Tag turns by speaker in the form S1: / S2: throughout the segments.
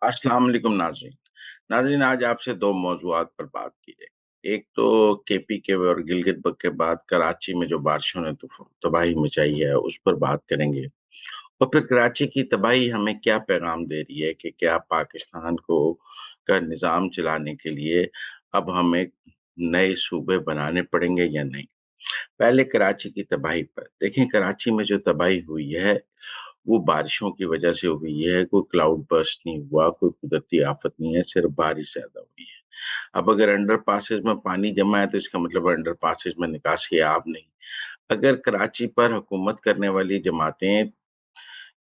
S1: अस्सलाम वालेकुम नाज़रीन। नाज़रीन, आज आपसे दो मौज़ूआत पर बात की जाएगी। एक तो केपी के और गिलगित के बाद कराची में जो बारिशों ने तबाही मचाई है उस पर बात करेंगे। और फिर कराची की तबाही हमें क्या पैगाम दे रही है कि क्या पाकिस्तान को का निज़ाम चलाने के लिए अब हमें नए सूबे बनाने पड़ेंगे या नहीं। पहले कराची की तबाही पर देखें। कराची में जो तबाही हुई है वो बारिशों की वजह से हुई है। कोई क्लाउड बर्स्ट नहीं हुआ, कोई कुदरती आफत नहीं है, सिर्फ बारिश ज्यादा हुई है। अब अगर अंडर पासेज में पानी जमा है तो इसका मतलब अंडर पासेज में निकासी आब नहीं। अगर कराची पर हुकूमत करने वाली जमातें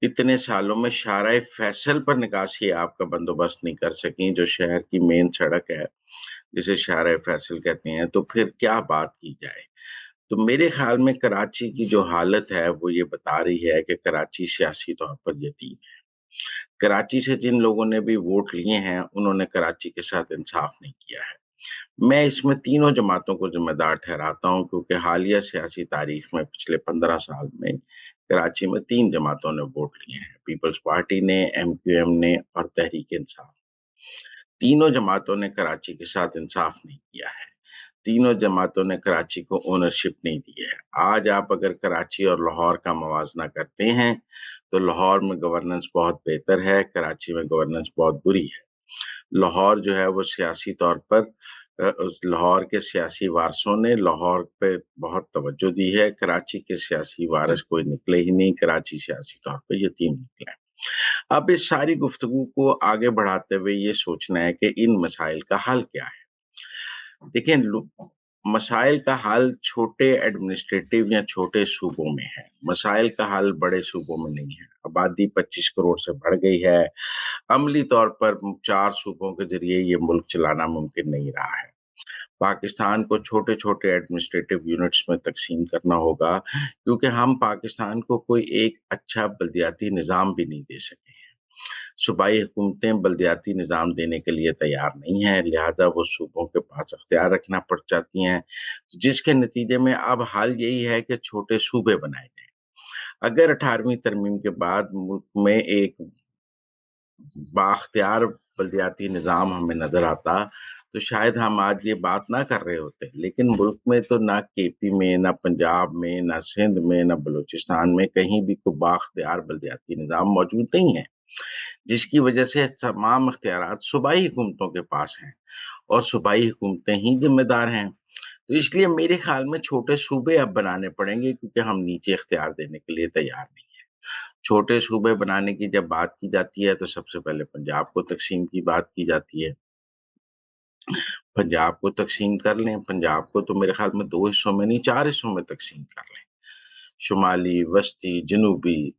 S1: इतने सालों में शाराए फैसल पर निकासी आब का बंदोबस्त नहीं कर सकी, जो शहर की मेन सड़क है जिसे शाराए फैसल कहते हैं, तो फिर क्या बात की जाए। तो मेरे ख्याल में कराची की जो हालत है वो ये बता रही है कि कराची सियासी तौर पर यतीम है। कराची से जिन लोगों ने भी वोट लिए हैं उन्होंने कराची के साथ इंसाफ नहीं किया है। मैं इसमें तीनों जमातों को जिम्मेदार ठहराता हूं, क्योंकि हालिया सियासी तारीख में पिछले 15 साल में कराची में तीन जमातों ने वोट लिए हैं। पीपल्स पार्टी ने, MQM ने और तहरीक इंसाफ। तीनों जमातों ने कराची के साथ इंसाफ नहीं किया है। तीनों जमातों ने कराची को ओनरशिप नहीं दी है। आज आप अगर कराची और लाहौर का मवाजना करते हैं तो लाहौर में गवर्नेंस बहुत बेहतर है, कराची में गवर्नेंस बहुत बुरी है। लाहौर जो है वो सियासी तौर पर उस लाहौर के सियासी वारसों ने लाहौर पे बहुत तवज्जो दी है। कराची के सियासी वारिस कोई निकले ही नहीं, कराची सियासी तौर पर यतीम निकला है। अब इस सारी गुफ्तगू को आगे बढ़ाते हुए ये सोचना है कि इन मसाइल का हल क्या है। देखिए, मसाइल का हल छोटे एडमिनिस्ट्रेटिव या छोटे सूबों में है। मसाइल का हल बड़े सूबों में नहीं है। आबादी 25 करोड़ से बढ़ गई है। अमली तौर पर 4 सूबों के जरिए ये मुल्क चलाना मुमकिन नहीं रहा है। पाकिस्तान को छोटे छोटे एडमिनिस्ट्रेटिव यूनिट्स में तकसीम करना होगा, क्योंकि हम पाकिस्तान को कोई एक अच्छा बल्दियाती निज़ाम भी नहीं दे सके। सूबाई हुकूमतें बल्दियाती निज़ाम देने के लिए तैयार नहीं हैं, लिहाजा वो सूबों के पास अख्तियार रखना पड़ जाती हैं, जिसके नतीजे में अब हाल यही है कि छोटे सूबे बनाए जाएं। अगर 18वीं तरमीम के बाद मुल्क में एक बाख्तियार बल्दियाती निज़ाम हमें नजर आता तो शायद हम आज ये बात ना कर रहे होते। लेकिन मुल्क में तो ना केपी में, ना पंजाब में, ना सिंध में, ना बलूचिस्तान में कहीं भी कोई बाख्तियार बल्दियाती निज़ाम मौजूद नहीं है, जिसकी वजह से तमाम अख्तियारात सूबाई हुकूमतों के पास हैं और सूबाई हुकूमतें ही जिम्मेदार हैं। तो इसलिए मेरे ख्याल में छोटे सूबे अब बनाने पड़ेंगे, क्योंकि हम नीचे इख्तियार देने के लिए तैयार नहीं। छोटे सूबे बनाने की जब बात की जाती है तो सबसे पहले पंजाब को तकसीम की बात की जाती है। पंजाब को तकसीम कर लें। पंजाब को तो मेरे ख्याल में दो हिस्सों में नहीं, 4 हिस्सों में तकसीम कर लें। शुमाली, वस्ती, जनूबी,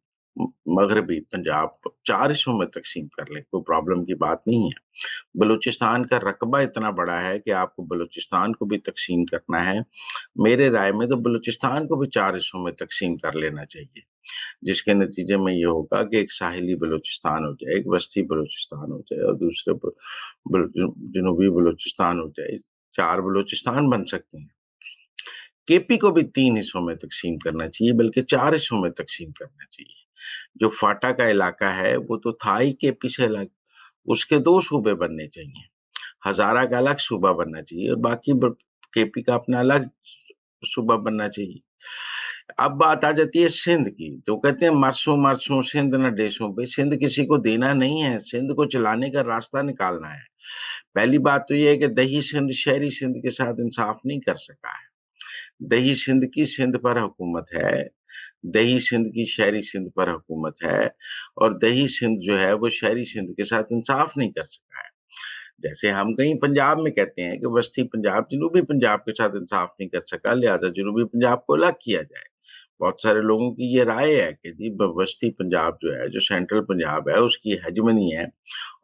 S1: मगरबी पंजाब 4 हिस्सों में तकसीम कर लें, कोई प्रॉब्लम की बात नहीं है। बलूचिस्तान का रकबा इतना बड़ा है कि आपको बलूचिस्तान को भी तकसीम करना है। मेरे राय में तो बलूचिस्तान को भी 4 हिस्सों में तकसीम कर लेना चाहिए, जिसके नतीजे में ये होगा कि एक साहिली बलूचिस्तान हो जाए, एक वस्ती बलूचिस्तान हो जाए और दूसरे जनूबी बलूचिस्तान हो जाए। 4 बलूचिस्तान बन सकते हैं। केपी को भी 3 हिस्सों में तकसीम करना चाहिए, बल्कि 4 हिस्सों में तकसीम करना चाहिए। जो फाटा का इलाका है वो तो था ही केपी से अलग, उसके 2 सूबे बनने चाहिए। हजारा का अलग सूबा बनना चाहिए और बाकी केपी का अपना अलग सूबा बनना चाहिए। अब बात आ जाती है सिंध की, तो कहते हैं मरसों मरसों सिंध न देशों पे। सिंध किसी को देना नहीं है, सिंध को चलाने का रास्ता निकालना है। पहली बात तो ये है कि दही सिंध शहरी सिंध के साथ इंसाफ नहीं कर सका है। दही सिंध की सिंध पर हुकूमत है, दही सिंध की शहरी सिंध पर हुकूमत है, और दही सिंध जो है वो शहरी सिंध के साथ इंसाफ नहीं कर सका है। जैसे हम कहीं पंजाब में कहते हैं कि वस्ती पंजाब जनूबी पंजाब के साथ इंसाफ नहीं कर सका, लिहाजा जनूबी पंजाब को अलग किया जाए। बहुत सारे लोगों की ये राय है कि जी वस्ती पंजाब जो है, जो सेंट्रल पंजाब है, उसकी हेजमनी है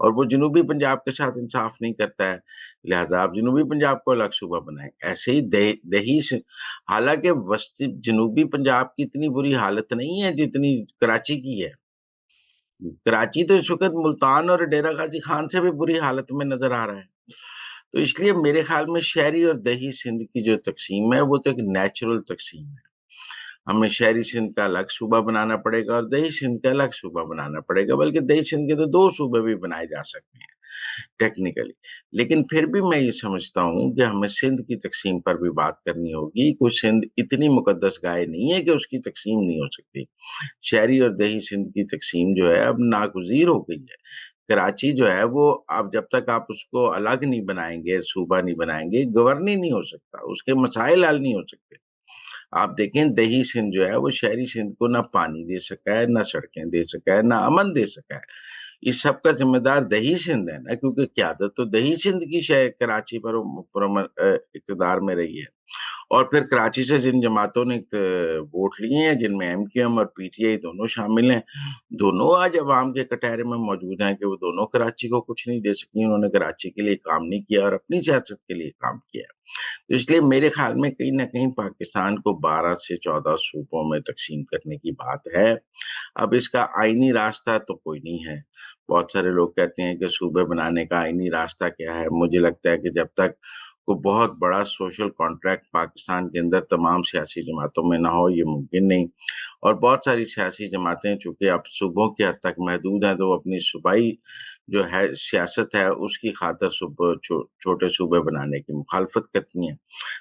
S1: और वो जनूबी पंजाब के साथ इंसाफ नहीं करता है, लिहाजा आप जनूबी पंजाब को अलग सूबा बनाएं। ऐसे ही दही से, हालांकि वस्ती जनूबी पंजाब की इतनी बुरी हालत नहीं है जितनी कराची की है। कराची तो इस वक्त मुल्तान और डेरा गाजी खान से भी बुरी हालत में नजर आ रहा है। तो इसलिए मेरे ख्याल में शहरी और दही सिंध की जो तकसीम है वो तो एक नेचुरल तकसीम है। हमें शहरी सिंध का अलग सूबा बनाना पड़ेगा और दही सिंध का अलग सूबा बनाना पड़ेगा, बल्कि दही सिंध के तो दो सूबे भी बनाए जा सकते हैं टेक्निकली। लेकिन फिर भी मैं ये समझता हूँ कि हमें सिंध की तकसीम पर भी बात करनी होगी। कोई सिंध इतनी मुकद्दस गाय नहीं है कि उसकी तकसीम नहीं हो सकती। शहरी और दही सिंध की तकसीम जो है अब नागुज़ीर हो गई है। कराची जो है वो, अब जब तक आप उसको अलग नहीं बनाएंगे, सूबा नहीं बनाएंगे, गवर्न ही नहीं हो सकता, उसके मसाइल हल नहीं हो सकते। आप देखें दही सिंध जो है वो शहरी सिंध को ना पानी दे सका है, ना सड़कें दे सका है, ना अमन दे सका है। इस सब का जिम्मेदार दही सिंध है ना, क्योंकि क्यादत तो दही सिंध की शहर कराची पर इक़्तिदार में रही है। और फिर कराची से जिन जमातों ने वोट लिए हैं, जिनमें एमक्यूएम और पीटीआई दोनों शामिल हैं, दोनों आज अवाम के कटहरे में मौजूद हैं कि वो दोनों कराची को कुछ नहीं दे सकी। उन्होंने कराची के लिए काम नहीं किया और अपनी सियासत के लिए काम किया। तो इसलिए मेरे ख्याल में कहीं ना कहीं पाकिस्तान को 12 से 14 सूबों में तकसीम करने की बात है। अब इसका आईनी रास्ता तो कोई नहीं है। बहुत सारे लोग कहते हैं कि सूबे बनाने का आईनी रास्ता क्या है। मुझे लगता है कि जब तक को बहुत बड़ा सोशल कॉन्ट्रैक्ट पाकिस्तान के अंदर तमाम सियासी जमातों में ना हो, ये मुमकिन नहीं। और बहुत सारी सियासी जमातें चूंकि अब सूबों के हद तक महदूद हैं, तो अपनी सूबाई जो है सियासत है उसकी खातिर छोटे सूबे बनाने की मुखालफत करती हैं।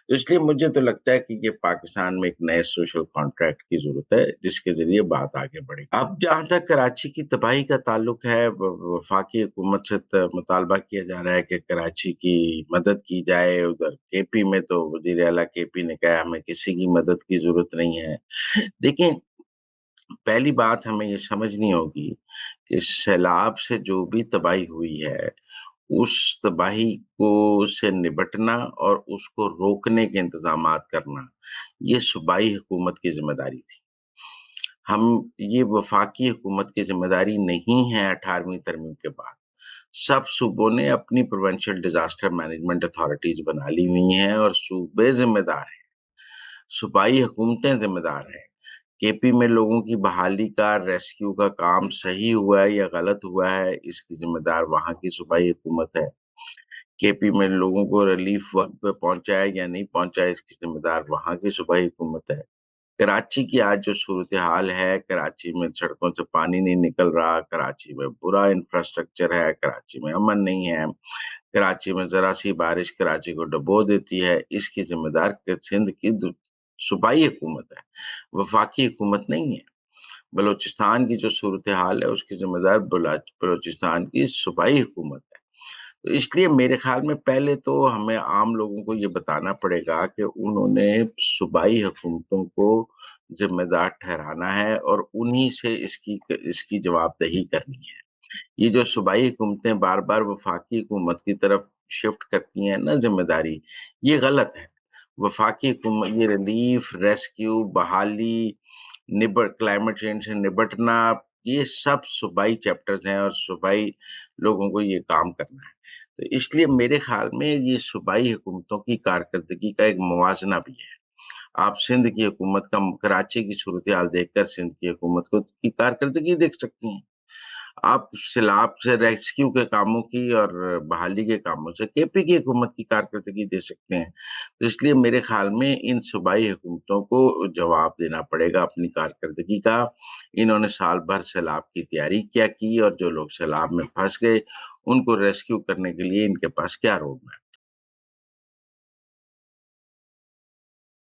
S1: तो इसलिए मुझे तो लगता है कि ये पाकिस्तान में एक नए सोशल कॉन्ट्रैक्ट की जरूरत है जिसके जरिए बात आगे बढ़ेगी। अब जहां तक कराची की तबाही का ताल्लुक है, वफाकी हुकूमत से मुतालबा किया जा रहा है कि कराची की मदद की जाए। उधर केपी में तो वजीर आला केपी ने कहा हमें किसी की मदद की जरूरत नहीं है। देखिए, पहली बात हमें ये समझनी होगी कि सैलाब से जो भी तबाही हुई है, उस तबाही को से निपटना और उसको रोकने के इंतजामात करना, ये सूबाई हुकूमत की जिम्मेदारी थी। हम ये वफाकी हुकूमत की जिम्मेदारी नहीं है। 18वीं तरमीम के बाद सब सूबों ने अपनी प्रोविंशियल डिजास्टर मैनेजमेंट अथॉरिटीज बना ली हुई हैं और सूबे जिम्मेदार हैं, सूबाई हुकूमतें जिम्मेदार हैं। केपी में लोगों की बहाली का, रेस्क्यू का काम सही हुआ है या गलत हुआ है, इसकी जिम्मेदार वहां की सूबाई हुकूमत है। केपी में लोगों को रिलीफ वक्त पे पहुंचाया या नहीं पहुंचाया, इसकी जिम्मेदार वहां की सूबाई हुकूमत है। कराची की आज जो सूरत हाल है, कराची में सड़कों से पानी नहीं निकल रहा, कराची में बुरा इंफ्रास्ट्रक्चर है, कराची में अमन नहीं है, कराची में जरा सी बारिश कराची को डुबो देती है, इसकी जिम्मेदार सिंध की सूबाई हुकूमत है, वफाकी हुकूमत नहीं है। बलूचिस्तान की जो सूरत हाल है उसकी जिम्मेदार बलूचिस्तान की सूबाई हुकूमत है। तो इसलिए मेरे ख्याल में पहले तो हमें आम लोगों को ये बताना पड़ेगा कि उन्होंने सूबाई हुकूमतों को जिम्मेदार ठहराना है और उन्हीं से इसकी इसकी जवाबदेही करनी है। ये जो सूबाई हुकूमतें बार बार वफाकी हुकूमत की तरफ शिफ्ट करती हैं ना जिम्मेदारी, ये गलत है। वफाकी हुकूमत ये रिलीफ, रेस्क्यू, बहाली, क्लाइमेट चेंज से निपटना, ये सब सूबाई चैप्टर्स हैं और सूबाई लोगों को ये काम करना है। तो इसलिए मेरे ख्याल में ये सूबाई हुकूमतों की कारकर्दगी का एक मुवाजना भी है। आप सिंध की हुकूमत का, कराची की सूरत हाल देखकर सिंध की हुकूमत को की कारकर्दगी देख सकती हैं। आप सैलाब से रेस्क्यू के कामों की और बहाली के कामों से केपी की हुकूमत की कारकर्दगी दे सकते हैं। तो इसलिए मेरे ख्याल में इन सूबाई हुकूमतों को जवाब देना पड़ेगा अपनी कारकर्दगी का। इन्होंने साल भर सैलाब की तैयारी क्या की और जो लोग सैलाब में फंस गए उनको रेस्क्यू करने के लिए इनके पास क्या रोड मैप